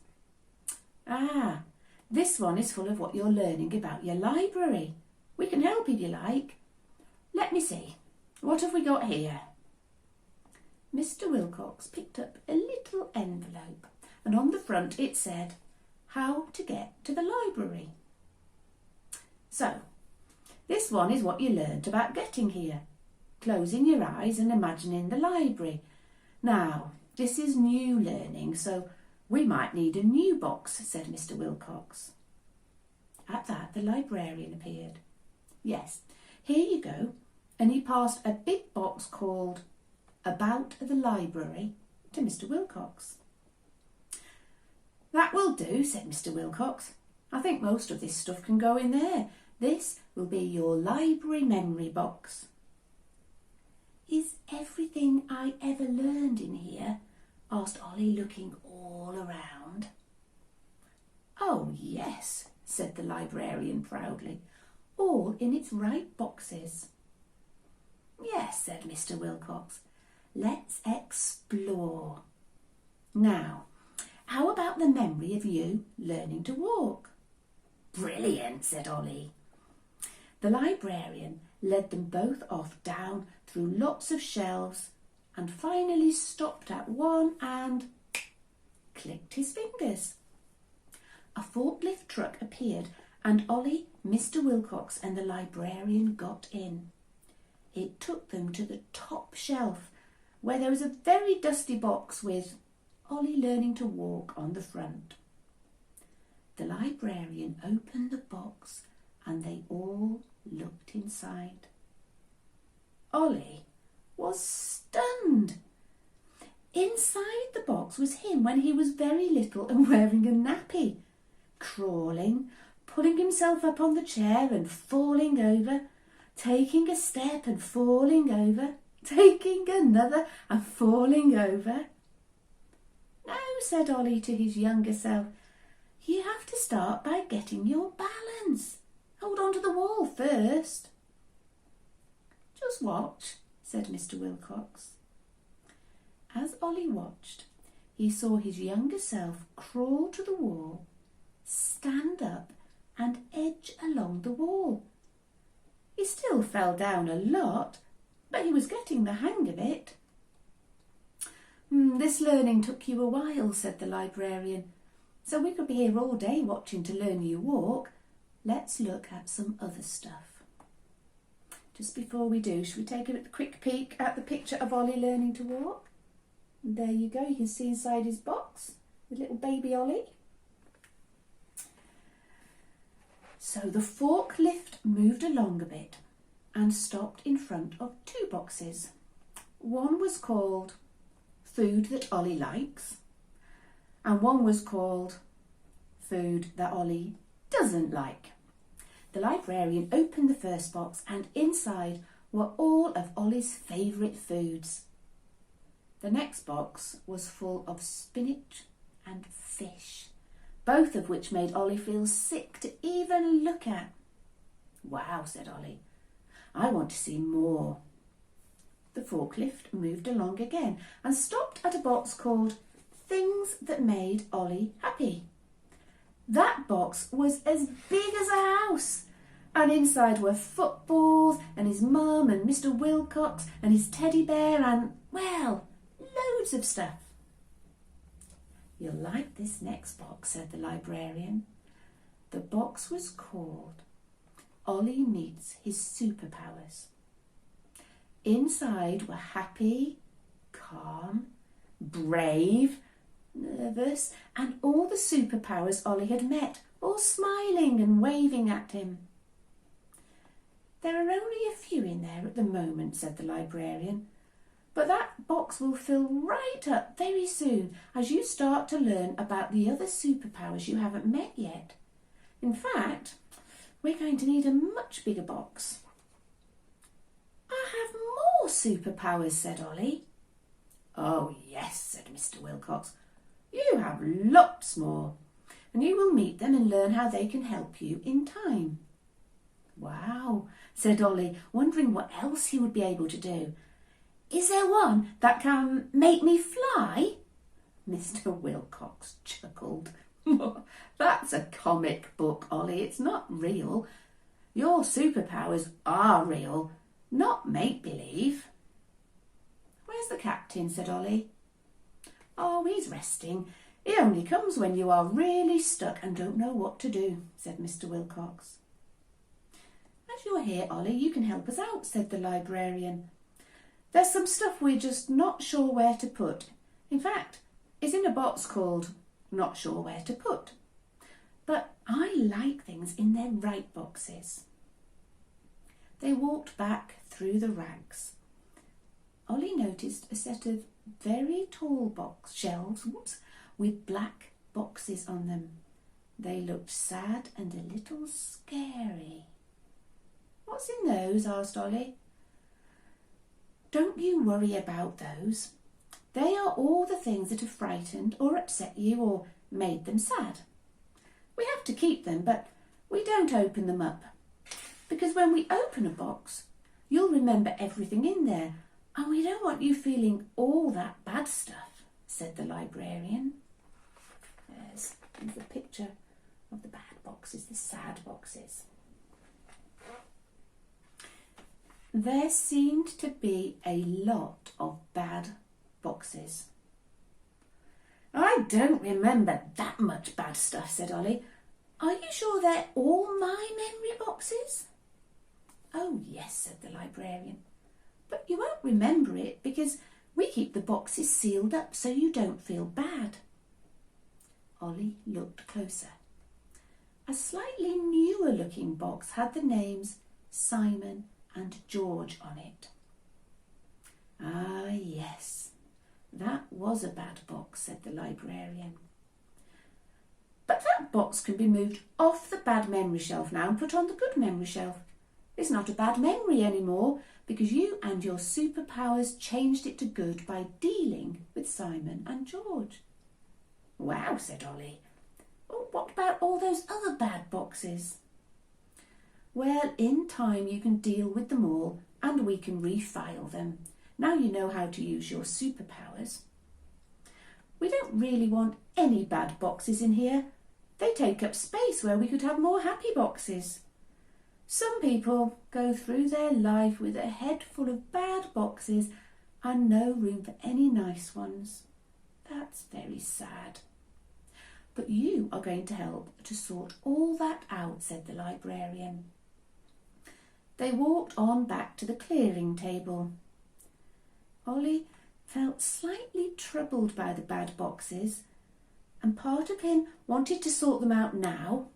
"Ah, this one is full of what you're learning about your library. We can help if you like. Let me see. What have we got here?" Mr. Wilcox picked up a little envelope, and on the front it said, "How to get to the library." "So, this one is what you learnt about getting here, closing your eyes and imagining the library. Now, this is new learning, so we might need a new box," said Mr. Wilcox. At that, the librarian appeared. "Yes, here you go," and he passed a big box called "About the Library" to Mr. Wilcox. "That will do," said Mr. Wilcox. "I think most of this stuff can go in there. This will be your library memory box." "Is everything I ever learned in here?" asked Ollie, looking all around. "Oh, yes," said the librarian proudly, "all in its right boxes." "Yes," said Mr. Wilcox. "Let's explore. Now, how about the memory of you learning to walk?" "Brilliant," said Ollie. The librarian led them both off down through lots of shelves and finally stopped at one and clicked his fingers. A forklift truck appeared and Ollie, Mr. Wilcox and the librarian got in. It took them to the top shelf, where there was a very dusty box with "Ollie learning to walk" on the front. The librarian opened the box and they all looked inside. Ollie was stunned. Inside the box was him when he was very little and wearing a nappy, crawling, pulling himself up on the chair and falling over, taking a step and falling over, taking another and falling over. "No," said Ollie to his younger self, "you have to start by getting your balance. Hold on to the wall first." "Just watch," said Mr. Wilcox. As Ollie watched, he saw his younger self crawl to the wall, stand up and edge along the wall. He still fell down a lot, but he was getting the hang of it. This learning took you a while, said the librarian. So we could be here all day watching to learn you walk. Let's look at some other stuff. Just before we do, should we take a quick peek at the picture of Ollie learning to walk? And there you go, you can see inside his box with little baby Ollie. So the forklift moved along a bit and stopped in front of two boxes. One was called Food That Ollie Likes, and one was called Food That Ollie Doesn't Like. The librarian opened the first box, and inside were all of Ollie's favourite foods. The next box was full of spinach and fish, both of which made Ollie feel sick to even look at. Wow, said Ollie, I want to see more. The forklift moved along again and stopped at a box called Things That Made Ollie Happy. That box was as big as a house, and inside were footballs and his mum and Mr. Wilcox and his teddy bear and, well, loads of stuff. You'll like this next box, said the librarian. The box was called Ollie Meets His Superpowers. Inside were happy, calm, brave, nervous, and all the superpowers Ollie had met, all smiling and waving at him. There are only a few in there at the moment, said the librarian, but that box will fill right up very soon as you start to learn about the other superpowers you haven't met yet. In fact, we're going to need a much bigger box. I have more superpowers, said Ollie. Oh yes, said Mr. Wilcox. You have lots more, and you will meet them and learn how they can help you in time. Wow, said Ollie, wondering what else he would be able to do. Is there one that can make me fly? Mr. Wilcox chuckled. That's a comic book, Ollie. It's not real. Your superpowers are real, not make-believe. Where's the captain? Said Ollie. Oh, he's resting. He only comes when you are really stuck and don't know what to do, said Mr. Wilcox. As you're here, Ollie, you can help us out, said the librarian. There's some stuff we're just not sure where to put. In fact, it's in a box called Not Sure Where to Put. But I like things in their right boxes. They walked back through the rags. Ollie noticed a set of very tall shelves with black boxes on them. They looked sad and a little scary. What's in those? Asked Ollie. Don't you worry about those. They are all the things that have frightened or upset you or made them sad. We have to keep them, but we don't open them up. Because when we open a box, you'll remember everything in there, and we don't want you feeling all that bad stuff, said the librarian. There's the picture of the bad boxes, the sad boxes. There seemed to be a lot of bad boxes. I don't remember that much bad stuff, said Ollie. Are you sure they're all my memory boxes? Oh, yes, said the librarian. But you won't remember it because we keep the boxes sealed up so you don't feel bad. Ollie looked closer. A slightly newer looking box had the names Simon and George on it. Ah, yes, that was a bad box, said the librarian. But that box can be moved off the bad memory shelf now and put on the good memory shelf. It's not a bad memory anymore because you and your superpowers changed it to good by dealing with Simon and George. Wow, said Ollie. Oh, what about all those other bad boxes? Well, in time you can deal with them all and we can refile them. Now you know how to use your superpowers. We don't really want any bad boxes in here. They take up space where we could have more happy boxes. Some people go through their life with a head full of bad boxes and no room for any nice ones. That's very sad. But you are going to help to sort all that out, said the librarian. They walked on back to the clearing table. Ollie felt slightly troubled by the bad boxes, and part of him wanted to sort them out now,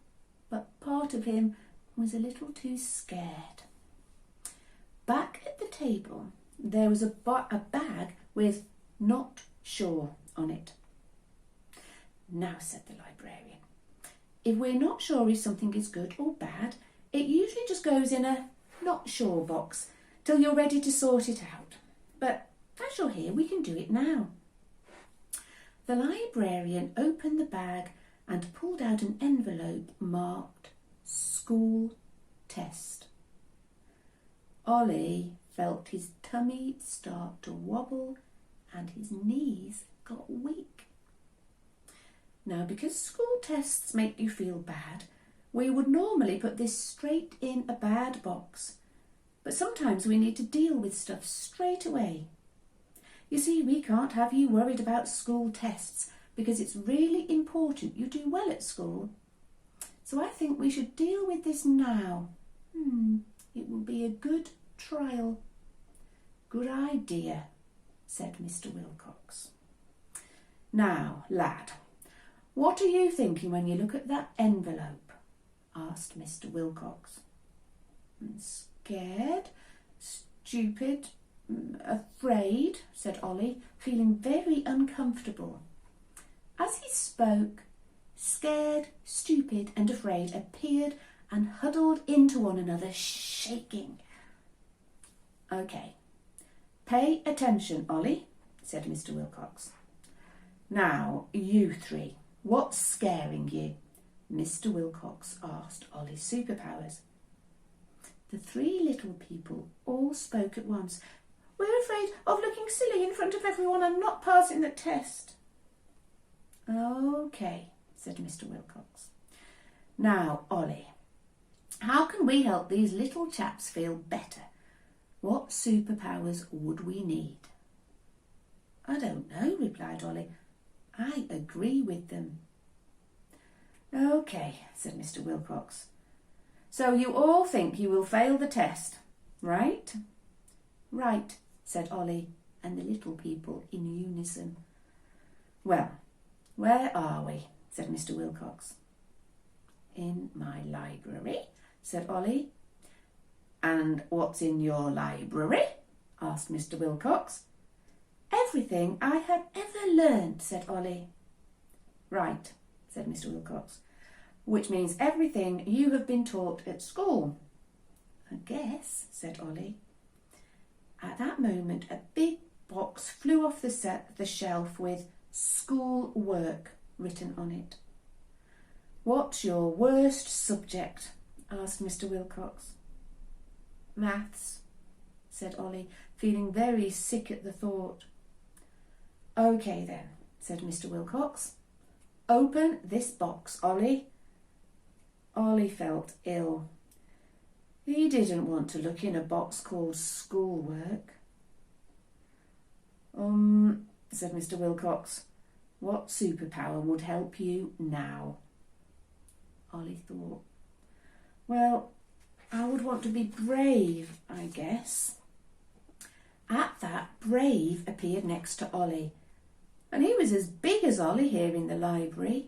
but part of him was a little too scared. Back at the table, there was a bag with "not sure" on it. Now, said the librarian, if we're not sure if something is good or bad, it usually just goes in a "not sure" box till you're ready to sort it out. But as you're here, we can do it now. The librarian opened the bag and pulled out an envelope marked "School Test." Ollie felt his tummy start to wobble and his knees got weak. Now, because school tests make you feel bad, we would normally put this straight in a bad box. But sometimes we need to deal with stuff straight away. You see, we can't have you worried about school tests because it's really important you do well at school. So I think we should deal with this now. It will be a good trial. Good idea, said Mr. Wilcox. Now, lad, what are you thinking when you look at that envelope? Asked Mr. Wilcox. Scared, stupid, afraid, said Ollie, feeling very uncomfortable. As he spoke, scared, stupid and afraid appeared and huddled into one another, shaking. Okay, pay attention, Ollie, said Mr. Wilcox. Now, you three, what's scaring you? Mr. Wilcox asked Ollie's superpowers. The three little people all spoke at once. We're afraid of looking silly in front of everyone and not passing the test. Okay, said Mr. Wilcox. Now, Ollie, how can we help these little chaps feel better? What superpowers would we need? I don't know, replied Ollie. I agree with them. Okay, said Mr. Wilcox. So you all think you will fail the test, right? Right, said Ollie and the little people in unison. Well, where are we? Said Mr. Wilcox. In my library, said Ollie. And what's in your library? Asked Mr. Wilcox. Everything I have ever learned, said Ollie. Right, said Mr. Wilcox, which means everything you have been taught at school. I guess, said Ollie. At that moment, a big box flew off the shelf with "School Work" written on it. What's your worst subject? Asked Mr. Wilcox. Maths, said Ollie, feeling very sick at the thought. Okay then, said Mr. Wilcox. Open this box, Ollie. Ollie felt ill. He didn't want to look in a box called "Schoolwork." Said Mr. Wilcox. What superpower would help you now? Ollie thought. Well, I would want to be brave, I guess. At that, Brave appeared next to Ollie, and he was as big as Ollie here in the library.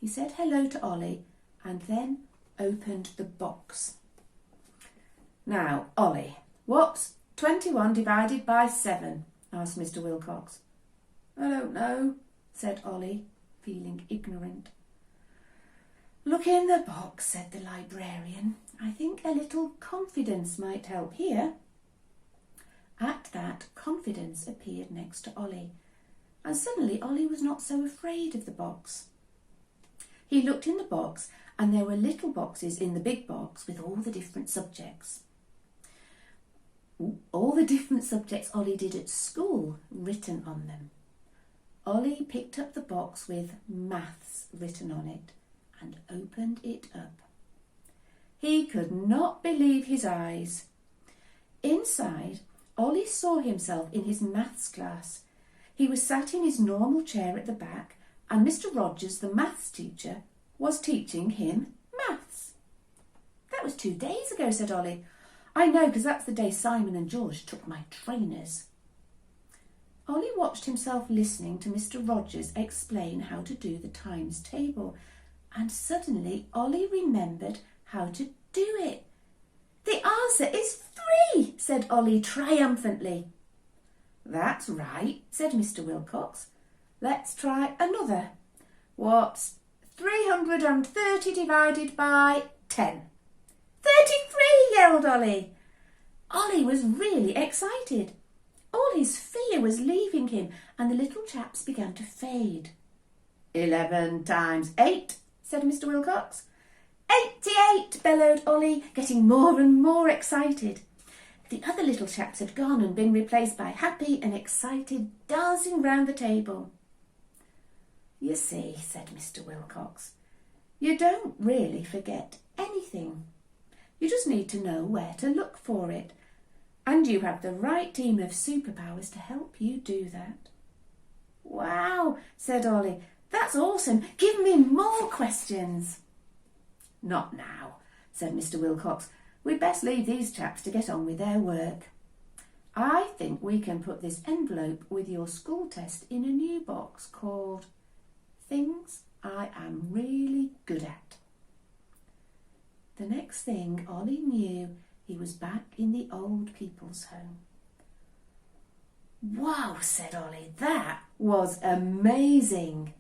He said hello to Ollie and then opened the box. Now, Ollie, what's 21 divided by 7? Asked Mr. Wilcox. I don't know, said Ollie, feeling ignorant. Look in the box, said the librarian. I think a little Confidence might help here. At that, Confidence appeared next to Ollie, and suddenly Ollie was not so afraid of the box. He looked in the box, and there were little boxes in the big box with all the different subjects. All the different subjects Ollie did at school written on them. Ollie picked up the box with Maths written on it and opened it up. He could not believe his eyes. Inside Ollie saw himself in his maths class. He was sat in his normal chair at the back, and Mr. Rogers, the maths teacher, was teaching him maths. "That was 2 days ago," said Ollie. "I know, because that's the day Simon and George took my trainers." Ollie watched himself listening to Mr. Rogers explain how to do the times table, and suddenly Ollie remembered how to do it. "The answer is 3, said Ollie triumphantly. "That's right," said Mr. Wilcox. "Let's try another. What's 330 divided by 10? 33, yelled Ollie. Ollie was really excited. All his fear was leaving him, and the little chaps began to fade. 11 times 8, said Mr. Wilcox. 88, bellowed Ollie, getting more and more excited. The other little chaps had gone and been replaced by happy and excited, dancing round the table. "You see," said Mr. Wilcox, "you don't really forget anything. You just need to know where to look for it. And you have the right team of superpowers to help you do that." "Wow," said Ollie. "That's awesome. Give me more questions." "Not now," said Mr. Wilcox. "We'd best leave these chaps to get on with their work. I think we can put this envelope with your school test in a new box called Things I Am Really Good At." The next thing Ollie knew, he was back in the old people's home. "Wow," said Ollie, "that was amazing."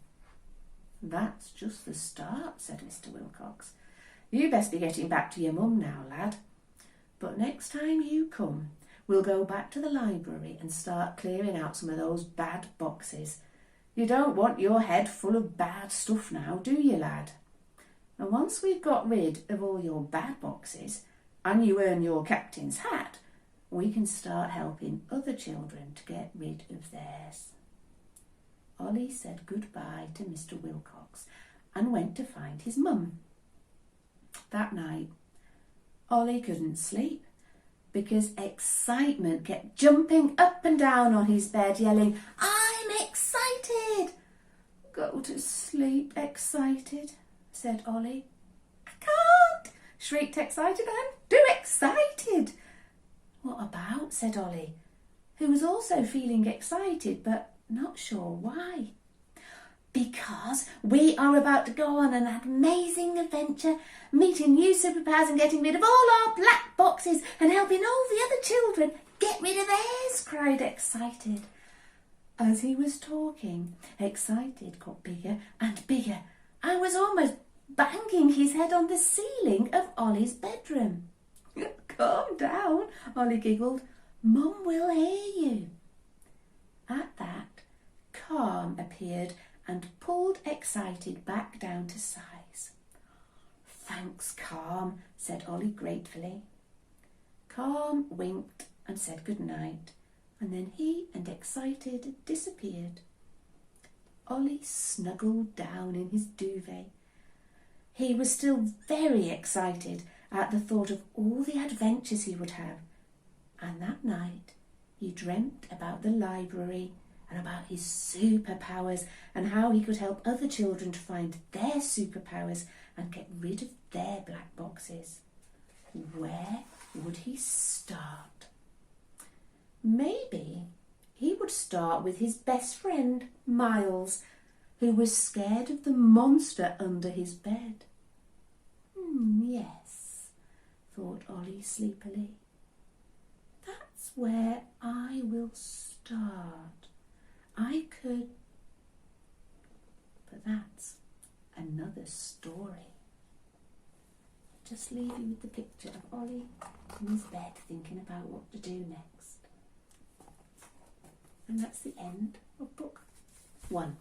"That's just the start," said Mr. Wilcox. "You best be getting back to your mum now, lad. But next time you come, we'll go back to the library and start clearing out some of those bad boxes. You don't want your head full of bad stuff now, do you, lad? And once we've got rid of all your bad boxes and you earn your captain's hat, we can start helping other children to get rid of theirs." Ollie said goodbye to Mr. Wilcox and went to find his mum. That night, Ollie couldn't sleep because excitement kept jumping up and down on his bed, yelling, "I'm excited!" "Go to sleep, excited," said Ollie. "I can't," shrieked excited. "I'm too excited." "What about?" said Ollie, who was also feeling excited but not sure why. "Because we are about to go on an amazing adventure, meeting new superpowers and getting rid of all our black boxes and helping all the other children get rid of theirs," cried Excited. As he was talking, Excited got bigger and bigger and was almost banging his head on the ceiling of Ollie's bedroom. "Calm down," Ollie giggled. "Mum will hear you." At that, Calm appeared and pulled Excited back down to size. "Thanks, Calm," said Ollie gratefully. Calm winked and said good night, and then he and Excited disappeared. Ollie snuggled down in his duvet. He was still very excited at the thought of all the adventures he would have, and that night he dreamt about the library and about his superpowers and how he could help other children to find their superpowers and get rid of their black boxes. Where would he start? Maybe he would start with his best friend, Miles, who was scared of the monster under his bed. Yes, thought Ollie sleepily. That's where I will start. I could... But that's another story. Just leave you with the picture of Ollie in his bed thinking about what to do next. And that's the end of book 1.